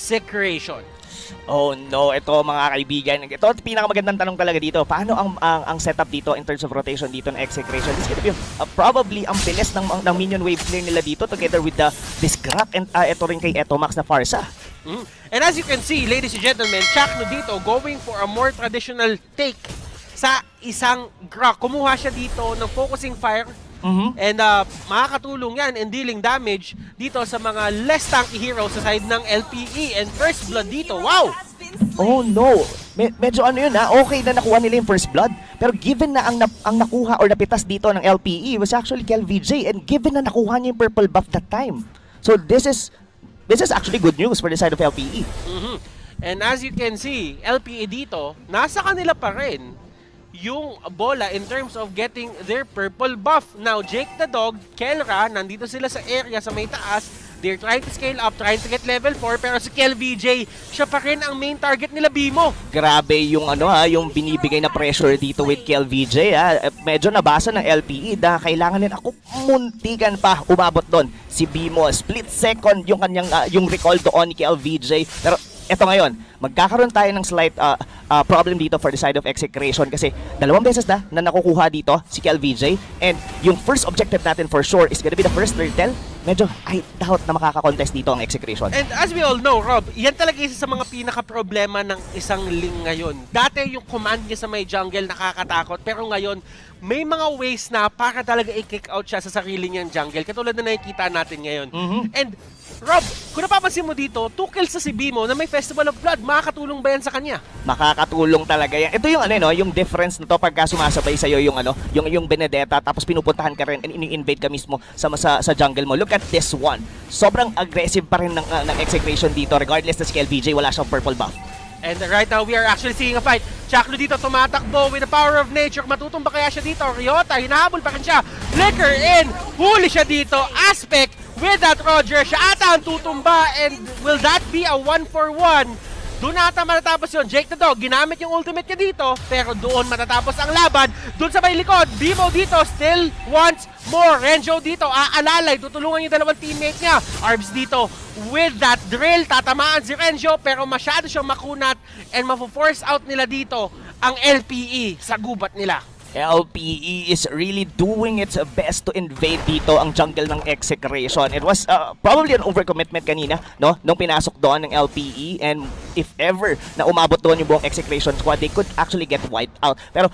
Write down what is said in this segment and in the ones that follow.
Execration. Oh no, ito mga kaibigan. Ito pinakamagandang tanong talaga dito. Paano ang setup dito in terms of rotation dito ng Execration? This is gonna be probably ang bilis ng minion wave clear nila dito together with this Grak and ito rin kay Etomax na Farsa. And as you can see, ladies and gentlemen, Chakno dito going for a more traditional take sa isang Grak. Kumuha siya dito ng focusing fire. And makakatulong yan in dealing damage dito sa mga less tanky heroes sa side ng LPE. And first blood dito, wow! Oh no, medyo ano yun ha, okay na nakuha nila yung first blood. Pero given na ang nakuha or napitas dito ng LPE was actually KelVJ, and given na nakuha niya yung purple buff that time. So this is actually good news for the side of LPE. And as you can see, LPE dito, nasa kanila pa rin yung bola in terms of getting their purple buff. Now, Jake the Dog, Kelra, nandito sila sa area sa may taas. They're trying to scale up, trying to get level 4, pero si KelVJ, siya pa rin ang main target nila, Bimo. Grabe yung yung binibigay na pressure dito with KelVJ ha. Medyo nabasa ng LPE na kailangan din ako muntikan pa umabot doon. Si Bimo, split second yung kanyang yung recall doon ni KelVJ. Pero eto ngayon, magkakaroon tayo ng slight problem dito for the side of Execration kasi dalawang beses na nakukuha dito si KelVJ, and yung first objective natin for sure is gonna be the first turtle. Medyo I doubt na makaka-contest dito ang Execration. And as we all know, Rob, yan talaga isa sa mga pinaka-problema ng isang Ling ngayon. Dati yung command niya sa may jungle nakakatakot, pero ngayon may mga ways na para talaga i-kick out siya sa sarili niyang jungle, katulad na nakikita natin ngayon. And Rob, kung napapansin mo dito, 2 kills sa si Bimo na may Festival of Blood. Makakatulong ba yan sa kanya? Makakatulong talaga yan. Ito yung yung difference na to pagka sumasabay sa iyo yung Benedetta tapos pinupuntahan ka rin and ini-invade ka mismo sa jungle mo. Look at this one. Sobrang aggressive pa rin ng Execration dito regardless na si KelVJ wala siyang purple buff. And right now, we are actually seeing a fight. Chakno dito tumatakbo with the power of nature. Matutumba kaya siya dito? Ryota, hinahabol pa rin siya. Flicker in. Huli siya dito. Aspect with that Roger. Siya ata ang tutumba. And will that be a 1-for-1? Doon ata matatapos yun. Jake the Dog, ginamit yung ultimate niya dito. Pero doon matatapos ang laban. Doon sa may likod, Bimo dito still wants more. Renjo dito, aalalay. Tutulungan yung dalawang teammate niya. Arbs dito with that drill. Tatamaan si Renjo pero masyado siyang makunat. And mafo-force out nila dito ang LPE sa gubat nila. LPE is really doing its best to invade dito ang jungle ng Execration. It was probably an overcommitment kanina, no? Nung pinasok doon ng LPE, and if ever na umabot doon yung buong Execration squad, they could actually get wiped out. Pero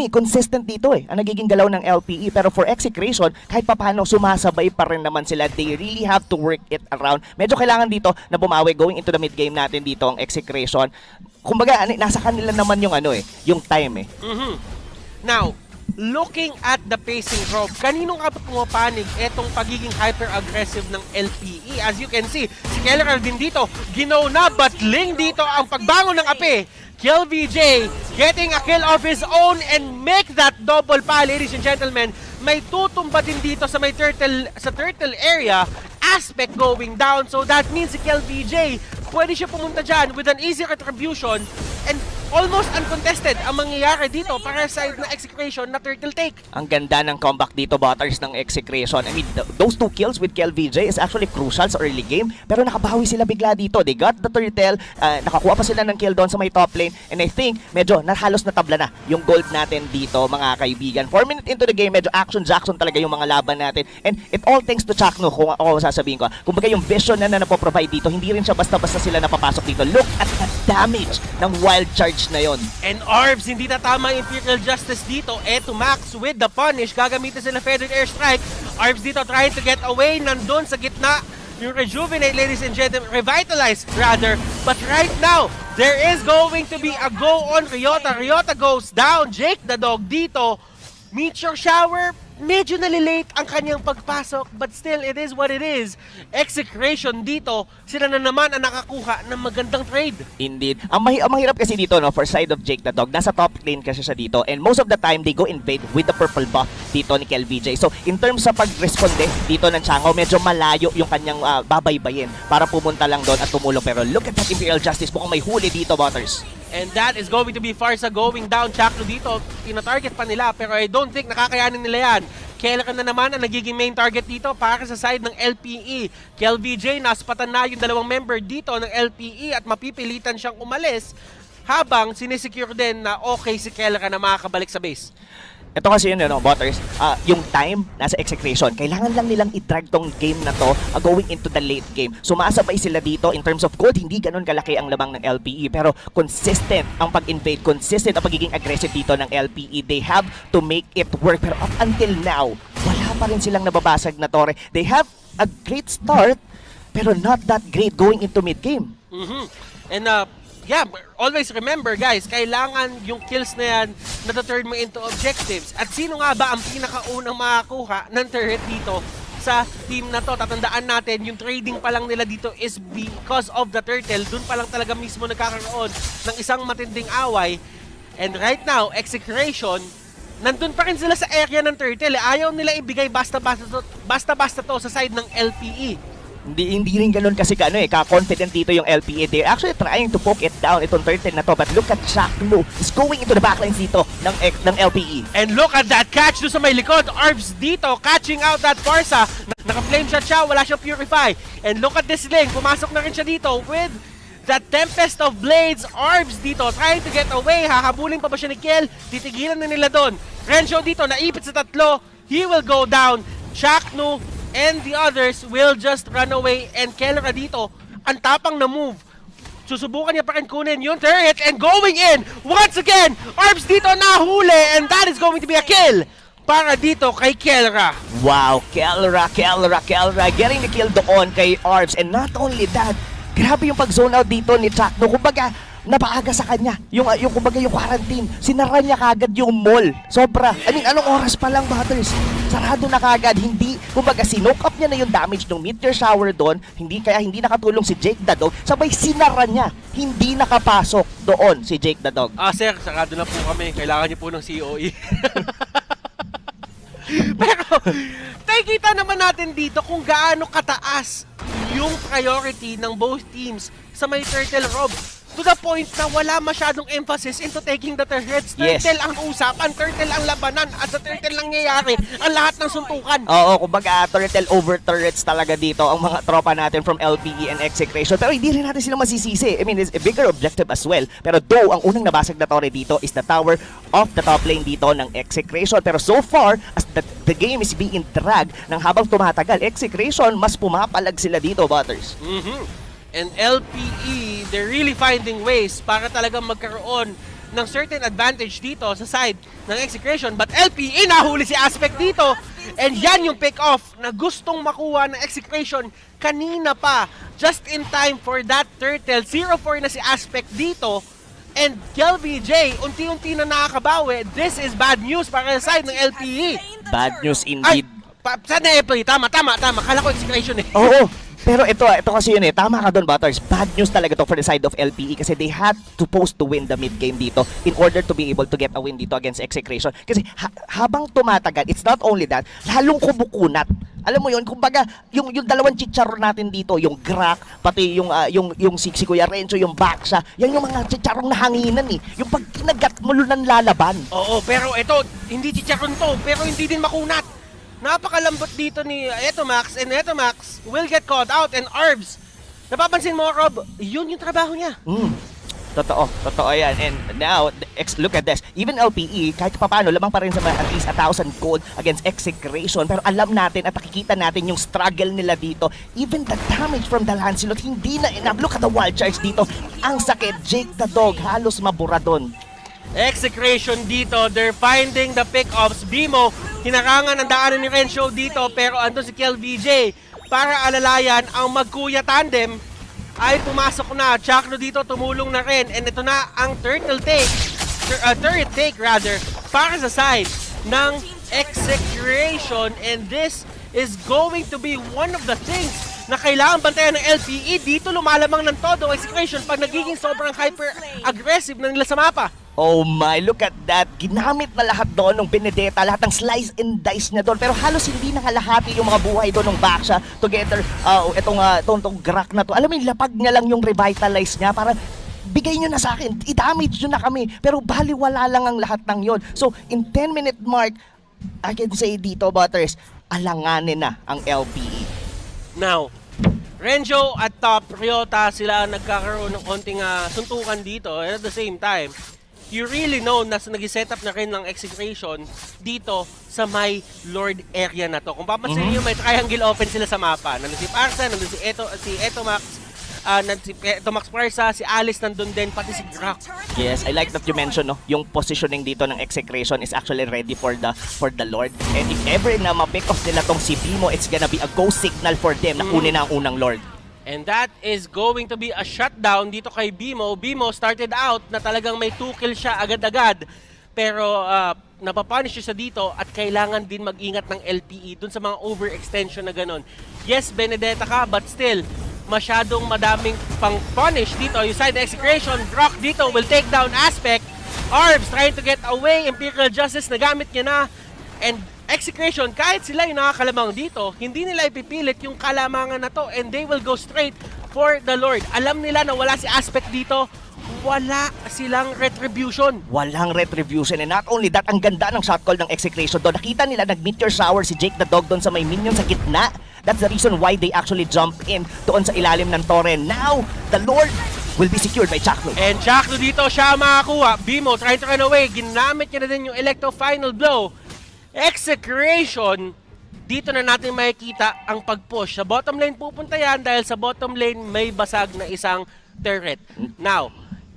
consistent dito ang nagiging galaw ng LPE. Pero for Execration, kahit papaano sumasabay pa rin naman sila. They really have to work it around. Medyo kailangan dito na bumawi going into the mid game natin dito ang Execration. Kumbaga, nasa kanila naman yung yung time Now, looking at the pacing, Rob, kanino nga ba pumapanig etong pagiging hyper-aggressive ng LPE? As you can see, si Kellerer din dito, ginaw na, but Ling dito ang pagbangon ng ape. KelVJ getting a kill of his own and make that double pa, ladies and gentlemen. May tutumba din dito sa may turtle area. Aspect going down, so that means si KelVJ pwede siya pumunta dyan with an easy retribution and almost uncontested ang mangyayari dito para sa side na Execration na turtle take. Ang ganda ng comeback dito, Butters, ng Execration. I mean, those 2 kills with KelVJ is actually crucial sa early game, pero nakabawi sila bigla dito. They got the turtle, nakakuha pa sila ng kill doon sa may top lane, and I think medyo halos natabla na yung gold natin dito, mga kaibigan. 4 minutes into the game, medyo action-jackson talaga yung mga laban natin, and it all thanks to Chakno, kung ako sasabihin ko. Kumbaga yung vision na napoprovide dito, hindi rin siya basta-basta sila napapasok dito. Look at the damage ng wild charge na yon. And Arbs, hindi na tama yung Imperial Justice dito. Eto Max with the punish. Gagamitin sila Feathered Airstrike. Arbs dito trying to get away. Nandun sa gitna yung Rejuvenate, ladies and gentlemen. Revitalize, rather. But right now, there is going to be a go on Ryota. Ryota goes down. Jake the Dog dito. Meteor Shower, medyo nalilate ang kanyang pagpasok, but still, it is what it is. Execration dito, sila na naman ang nakakuha ng magandang trade. Indeed. Ang mahirap kasi dito, no, for side of Jake the Dog, nasa top lane kasi siya dito, and most of the time, they go invade with the purple buff dito ni KelVJ. So, in terms sa pag-responde dito ng Chango, medyo malayo yung kanyang babaybayin para pumunta lang doon at tumulong. Pero look at that Imperial Justice, mukhang may huli dito, Butters. And that is going to be Farsa going down. Chakno dito, tina-target pa nila, pero I don't think nakakayanin nila yan. Kelra na naman ang nagiging main target dito para sa side ng LPE. KelVJ, naspatan na yung dalawang member dito ng LPE at mapipilitan siyang umalis habang sinesecure din na okay si Kelra na makakabalik sa base. Ito kasi yun, Butters, yung time nasa execution. Kailangan lang nilang i-drag tong game na to going into the late game. Sumasabay sila dito in terms of gold, hindi ganun kalaki ang lamang ng LPE. Pero consistent ang pag-invade, consistent ang pagiging aggressive dito ng LPE. They have to make it work. Pero up until now, wala pa rin silang nababasag na torre. They have a great start, pero not that great going into mid-game. And yeah, always remember guys, kailangan yung kills na yan na-turn mo into objectives. At sino nga ba ang pinakaunang makakuha ng turret dito sa team na to? Tatandaan natin, yung trading pa lang nila dito is because of the turtle. Dun pa lang talaga mismo nagkakaroon ng isang matinding away. And right now, execration, nandun pa rin sila sa area ng turtle. Ayaw nila ibigay basta-basta to sa side ng LPE. Hindi rin ganun kasi ka-confident dito yung LPA. They're actually trying to poke it down itong turtle na to. But look at Shaklu is going into the backlines dito ng LPE. And look at that catch doon sa may likod. Arbs dito, catching out that Farsa. Naka-flame shot siya, wala siyang purify. And look at this link, pumasok na rin siya dito with that Tempest of Blades. Arbs dito, trying to get away. Hahabulin pa ba siya ni Kel? Titigilan na nila doon. Renzo dito, naipit sa tatlo. He will go down. Shaknu and the others will just run away. And Kelra dito, ang tapang na move. Susubukan niya pa rin kunin yung turret and going in once again. Arbs dito nahuli and that is going to be a kill para dito kay Kelra. Wow, Kelra getting the kill doon kay Arbs. And not only that, grabe yung pag-zone out dito ni Chakno. Kumbaga, napaaga sa kanya. Yung quarantine. Sinara niya kagad yung mall. Sobra. I mean, anong oras pa lang, Butters? Sarado na kagad. Hindi, kumbaga, sinoke up niya na yung damage ng meteor shower doon. Kaya hindi nakatulong si Jake the Dog. Sabay sinara niya. Hindi nakapasok doon si Jake the Dog. Sir, sarado na po kami. Kailangan niyo po ng COE. Pero, kita naman natin dito kung gaano kataas yung priority ng both teams sa may Turtle Rob. To the point na wala masyadong emphasis into taking the turrets. Turtle ang usapan, turtle ang labanan, at sa turtle lang nangyayari ang lahat ng suntukan. Oo, kumbaga turtle over turrets talaga dito ang mga tropa natin from LPE and Execration. Pero hindi rin natin sila masisisi. I mean, it's a bigger objective as well. Pero though, ang unang nabasag na torre dito is the tower of the top lane dito ng Execration. Pero so far, as the game is being dragged ng habang tumatagal, Execration, mas pumapalag sila dito, Butters. And LPE, they're really finding ways para talagang magkaroon ng certain advantage dito sa side ng Execration. But LPE, nahuli si Aspect dito. And yan yung pick-off na gustong makuha ng Execration kanina pa. Just in time for that turtle. 0-4 na si Aspect dito. And KelVJ, unti-unti na nakakabawi. This is bad news para sa side ng LPE. Bad news indeed. Saan na LPE? Tama. Kala ko Execration eh. Oo. Pero ito kasi yun tama ka doon, Butters. Bad news talaga to for the side of LPE kasi they had supposed to win the mid game dito in order to be able to get a win dito against Execration. Kasi habang tumatagal, it's not only that, lalong kumukunat. Alam mo yun, kumbaga, yung dalawang chicharon natin dito, yung Grak, pati yung si Kuya Renzo, yung Baksha, yan yung mga chicharong nahanginan eh. Yung pag kinagat mo ng lalaban. Oo, pero ito, hindi chicharon to, pero hindi din makunat. Napakalambot dito ni Etomax, and Etomax will get caught out, and Arbs, napapansin mo, Rob, yun yung trabaho niya. Totoo yan. And now, look at this. Even LPE, kahit paano, lamang pa rin sa at least 1,000 gold against Execration. Pero alam natin at nakikita natin yung struggle nila dito. Even the damage from the Lancelot, hindi na enough. Look at the wild charge dito. Ang sakit. Jake the Dog, halos mabura doon. Execration dito, they're finding the pick-offs. Bimo, hinarangan ang daanan ni Renzo dito, pero ando si KelVJ para alalayan ang magkuya tandem ay pumasok na. Chakno dito tumulong na rin, and ito na ang turret take para sa side ng Execration, and this is going to be one of the things na kailangan bantayan ng LPE. Dito lumalamang ng todo Execration pag nagiging sobrang hyper-aggressive na nila sa mapa. Oh my, look at that. Ginamit na lahat doon ng Benedetta, lahat ng slice and dice niya doon. Pero halos hindi nakalahati yung mga buhay doon ng Baksha together. Itong Grak na to. Alam mo, lapag niya lang yung revitalize niya para bigay nyo na sa akin, i-damage nyo na kami. Pero baliwala lang ang lahat ng yon. So, in 10-minute mark, I can say dito, Butters, alanganin na ang LPE. Now, Renjo at top, Ryota, sila nagkakaroon ng konting suntukan dito. And at the same time, you really know na nag-set up na rin ng execution dito sa may Lord area na to. Kung papansin niyo, may triangle open sila sa mapa. Nandun si Parsa, nandun si Etomax, si Etomax Parsa, si Alice nandun din, pati si Grak. Yes, I like that you mentioned, no, yung positioning dito ng execration is actually ready for the Lord. And if ever na ma-pick off nila tong si Bimo, it's gonna be a go signal for them na kunin na ang unang Lord. And that is going to be a shutdown dito kay Bimo. Bimo started out na talagang may 2 kill siya agad-agad. Pero napapunish siya dito at kailangan din mag-ingat ng LPE dun sa mga overextension na ganun. Yes, Benedetta ka, but still, masyadong madaming pang-punish dito. Yung side execution, Brock dito will take down Aspect. Arbs trying to get away. Imperial Justice, nagamit niya na. And execution, kahit sila yung nakakalamang dito, hindi nila ipipilit yung kalamangan na to and they will go straight for the Lord. Alam nila na wala si Aspect dito, wala silang retribution. Walang retribution, and not only that, ang ganda ng shot call ng execution doon. Nakita nila nag-meteor shower si Jake the Dog doon sa may minion sa gitna. That's the reason why they actually jump in doon sa ilalim ng torre. Now, the Lord will be secured by Chakno. And Chakno dito, siya makakuha. Bimo trying to run away. Ginamit niya na din yung Electro Final Blow. Execration, dito na natin makikita ang pag-push. Sa bottom lane pupunta yan dahil sa bottom lane may basag na isang turret. Now,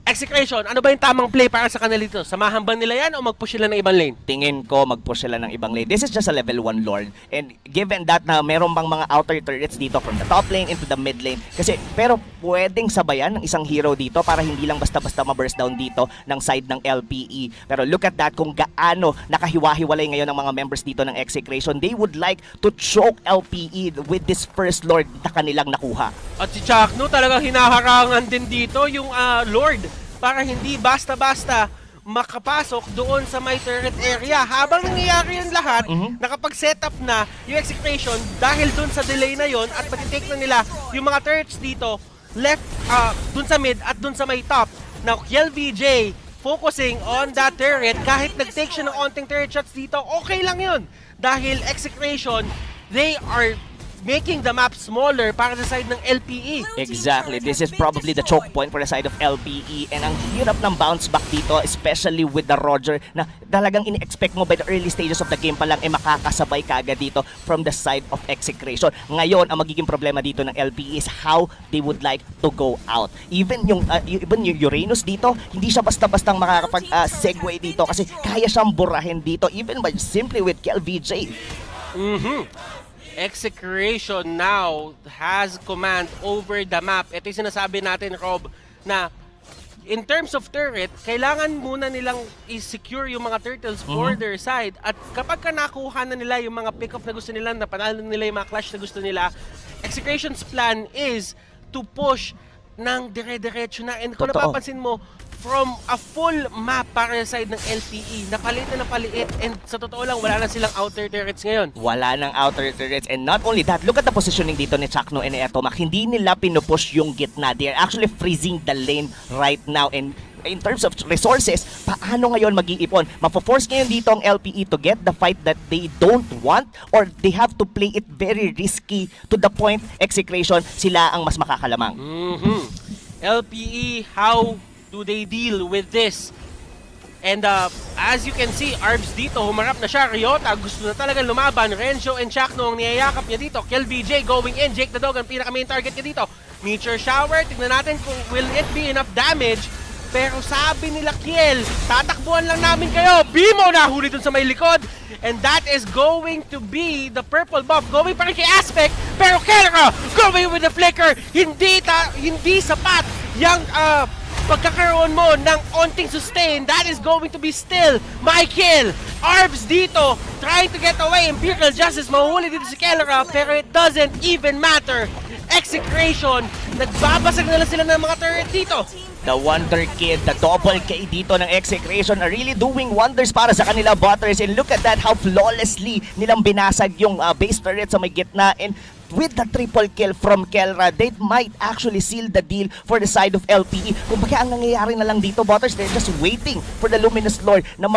execution, ano ba yung tamang play para sa kanila dito? Samahan ba nila yan o mag-push sila ng ibang lane? Tingin ko mag-push sila ng ibang lane. This is just a level 1 Lord. And given that na meron bang mga outer turrets dito from the top lane into the mid lane. Kasi, pero pwedeng sabayan ng isang hero dito para hindi lang basta-basta ma-burst down dito ng side ng LPE. Pero look at that kung gaano nakahiwa-hiwalay ngayon ng mga members dito ng execution. They would like to choke LPE with this first Lord na kanilang nakuha. At si Chakno talagang hinaharangan din dito yung Lord para hindi basta-basta makapasok doon sa my turret area. Habang nangyayari yung lahat, nakapag-set up na yung execution dahil doon sa delay na yon at pag-take na nila yung mga turrets dito left doon sa mid at doon sa may top. Now, KLVJ focusing on that turret. Kahit nag-take siya ng onting turret shots dito, okay lang yun. Dahil execution, they are making the map smaller para sa side ng LPE. Exactly. This is probably the choke point for the side of LPE, and ang hirap ng bounce back dito, especially with the Roger na talagang in-expect mo by the early stages of the game pa lang makakasabay ka agad dito from the side of execution. Ngayon, ang magiging problema dito ng LPE is how they would like to go out. Even yung Uranus dito, hindi siya basta-bastang makakapag-segue dito kasi kaya siyang burahin dito even by simply with KLVJ. Execution now has command over the map. Ito yung sinasabi natin, Rob, na in terms of turret, kailangan muna nilang i-secure yung mga turtles for their side. At kapag ka nakuha na nila yung mga pick-up na gusto nila, napanalo nila yung mga clash na gusto nila, Execution's plan is to push ng dire-diretso na. And kung napapansin mo, from a full map para sa side ng LPE, napaliit na napaliit, and sa totoo lang, wala na silang outer turrets ngayon. Wala nang outer turrets, and not only that, look at the positioning dito ni Chakno and ni Etomac. Hindi nila pinupush yung gitna. They're actually freezing the lane right now, and in terms of resources, paano ngayon mag-iipon? Mapo-force ngayon dito ang LPE to get the fight that they don't want, or they have to play it very risky to the point execution sila ang mas makakalamang. LPE, how do they deal with this? And as you can see, Arbs dito, humarap na siya. Ryota, gusto na talaga lumaban. Renzo and Chakno ang niyayakap niya dito. KLVJ going in. Jake the Dog ang pinaka-main target niya dito. Meteor Shower, tignan natin kung will it be enough damage. Pero sabi nila, Kiel, tatakbuhan lang namin kayo. Bimo nahuli dun sa may likod. And that is going to be the purple buff. Going pa rin kay Aspect. Pero Kelra, going with the flicker. Hindi sapat yung pagkakaroon mo ng onting sustain. That is going to be still my kill. Arbs dito, trying to get away. Imperial Justice, mahuhuli dito si Kelra. Pero it doesn't even matter. Execution, nagbabasag na lang sila ng mga turret dito. The Wonder Kid, the double K dito ng execution are really doing wonders para sa kanila, Butters. And look at that, how flawlessly nilang binasag yung base turret sa may gitna. And with the triple kill from Kelra, they might actually seal the deal for the side of LPE. Kumbaga ang nangyayari na lang dito, Butters, they're just waiting for the Luminous Lord na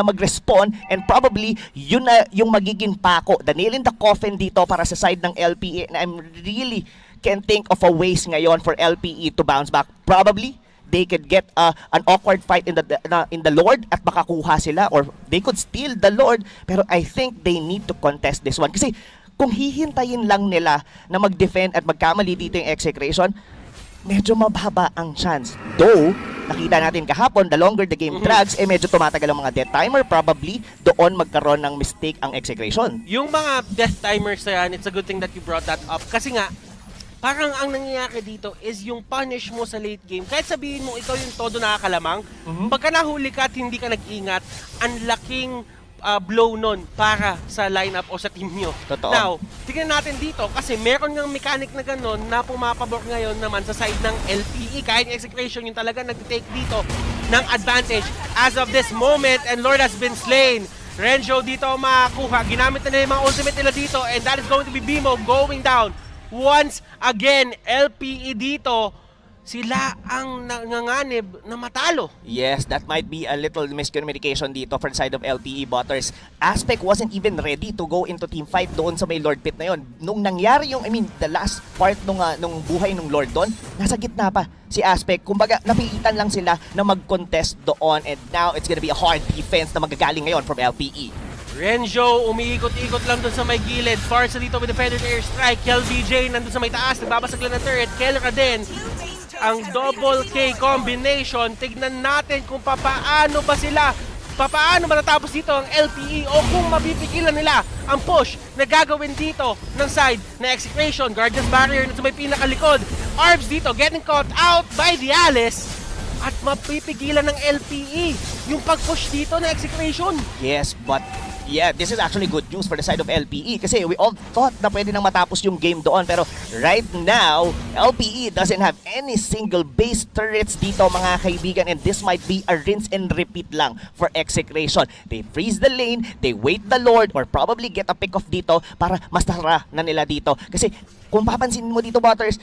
mag-respawn, and probably yun na yung magiging pako, the nail in the coffin dito para sa side ng LPE. And I'm really can't think of a ways ngayon for LPE to bounce back. Probably they could get an awkward fight in the Lord at makakuha sila, or they could steal the Lord, pero I think they need to contest this one. Kasi kung hihintayin lang nila na mag-defend at magkamali dito yung execration, medyo mababa ang chance. Though, nakita natin kahapon, the longer the game drags, medyo tumatagal ang mga death timer, probably doon magkaroon ng mistake ang execration. Yung mga death timers na yan, it's a good thing that you brought that up. Kasi nga, parang ang nangyayari dito is yung punish mo sa late game. Kahit sabihin mo ikaw yung todo nakakalamang, pagka nahuli ka at hindi ka nag-ingat, ang laking blow nun para sa lineup o sa team nyo. Totoo. Now, tingnan natin dito kasi meron ng mechanic na ganun na pumapabor ngayon naman sa side ng LPE. Kahit yung execration yung talaga nag-take dito ng advantage as of this moment, and Lord has been slain. Renjo dito makakuha. Ginamit na nila yung mga ultimate nila dito, and that is going to be Bimo going down. Once again, LPE dito, sila ang nanganganib na matalo. Yes, that might be a little miscommunication dito for the side of LPE, Butters. Aspect wasn't even ready to go into team fight doon sa may Lord Pit na yon. Nung nangyari yung, the last part nung buhay ng Lord doon, nasa gitna pa si Aspect. Kumbaga, napilitan lang sila na mag-contest doon, and now it's gonna be a hard defense na magagaling ngayon from LPE. Renjo, umiikot-ikot lang dun sa may gilid. Farsa dito with the feathered airstrike. Kel BJ nandun sa may taas, nagbabasag lang ng turret. Kelra din. Ang double K combination. Tignan natin kung paano ba sila, paano matatapos dito ang LPE, o kung mapipigilan nila ang push na gagawin dito ng side na execration. Guardian's Barrier na sa may pinakalikod. Arbs dito getting caught out by the Alice. At mapipigilan ng LPE yung pag-push dito na execration. Yes, but yeah, this is actually good news for the side of LPE kasi we all thought na pwede nang matapos yung game doon, pero right now, LPE doesn't have any single base turrets dito, mga kaibigan, and this might be a rinse and repeat lang for execration. They freeze the lane, they wait the Lord, or probably get a pick-off dito para masara na nila dito. Kasi kung papansin mo dito, Butters,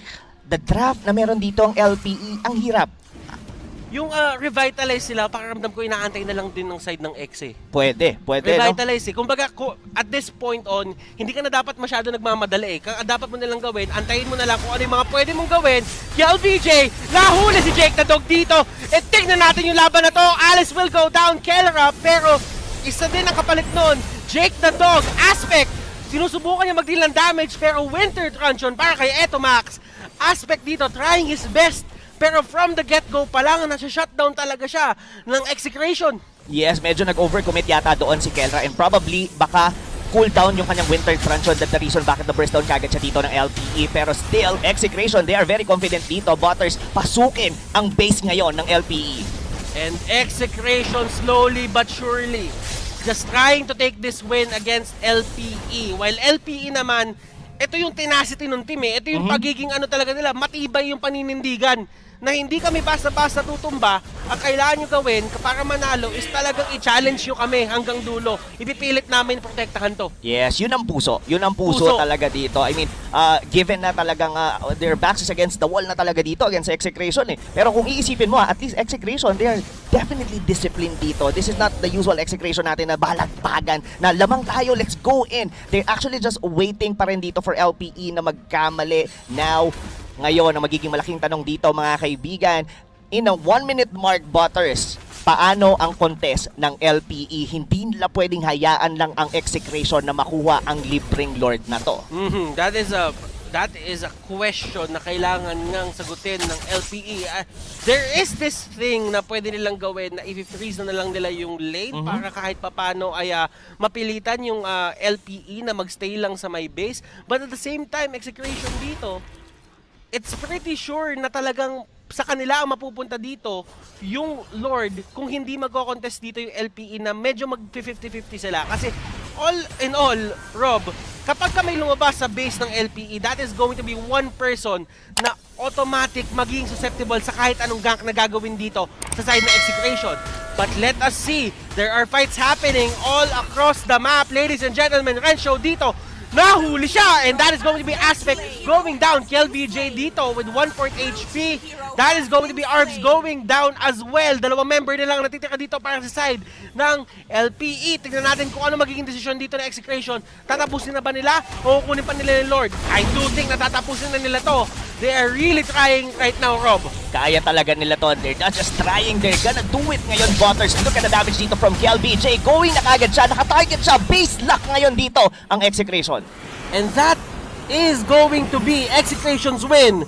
the draft na meron dito ang LPE, ang hirap. Yung revitalize sila, pakiramdam ko inaantay na lang din ng side ng X eh. Pwede, Revitalize no? eh. Kumbaga, at this point on, hindi ka na dapat masyado nagmamadali eh. Dapat mo nalang gawin, antayin mo na lang kung ano yung mga pwede mong gawin. LBJ, nahuli si Jake the Dog dito. E tignan natin yung laban na to. Alice will go down, Kelra, pero isa din ang kapalit nun. Jake the Dog, Aspect, sinusubukan niya mag-deal ng damage, pero Winter Truncheon para kay Etomax. Aspect dito, trying his best. Pero from the get-go pa lang, nasa-shutdown talaga siya ng execration. Yes, medyo nag-overcommit yata doon si Kelra, and probably baka cooldown yung kanyang Winter Truncheon. That's the reason bakit na-burst down kagad siya dito ng LPE. Pero still, execration, they are very confident dito. Butters, pasukin ang base ngayon ng LPE. And execration slowly but surely just trying to take this win against LPE. While LPE naman, ito yung tenacity ng team eh. Ito yung pagiging ano talaga nila, matibay yung paninindigan. Na hindi kami basta-basta tutumba. Ang kailangan nyo gawin para manalo is talagang i-challenge nyo kami hanggang dulo. Ipipilit namin protektahan to. Yes, yun ang puso. Yun ang puso talaga dito. I mean, given na talagang their backs is against the wall na talaga dito against execration eh. Pero kung iisipin mo, at least execration, they are definitely disciplined dito. This is not the usual execration natin na balagpagan, na lamang tayo, let's go in. They're actually just waiting pa rin dito for LPE na magkamali. Now, ngayon, ang magiging malaking tanong dito, mga kaibigan, in a 1-minute mark, Butters, paano ang contest ng LPE? Hindi nila pwedeng hayaan lang ang execration na makuha ang libreng Lord na to. That is a question na kailangan ngang sagutin ng LPE. There is this thing na pwede nilang gawin na i-freeze na lang nila yung lane para kahit papano ay mapilitan yung LPE na magstay lang sa my base. But at the same time, execution dito, it's pretty sure na talagang sa kanila ang mapupunta dito yung Lord kung hindi magko-contest dito yung LPE, na medyo mag-50-50 sila. Kasi all in all, Rob, kapag ka may lumabas sa base ng LPE, that is going to be one person na automatic maging susceptible sa kahit anong gank na gagawin dito sa side ng execution. But let us see, there are fights happening all across the map, ladies and gentlemen. Renzo dito, Nahuli siya, and that is going to be Aspect going down. KLBJ dito with 1/4 HP. That is going to be Arbs going down as well. Dalawang member na lang natitira dito para sa side ng LPE. Tignan natin kung ano magiging desisyon dito ng Execration. Tatapusin na ba nila o kukunin pa nila yung Lord? I do think na tatapusin na nila to. They are really trying right now, Rob. Kaya talaga nila to. They're not just trying, they're gonna do it ngayon, Butters. Look at the damage dito from KLBJ. Going na kagad siya, nakatarget siya. Base lock ngayon dito ang Execration. And that is going to be Execration's win.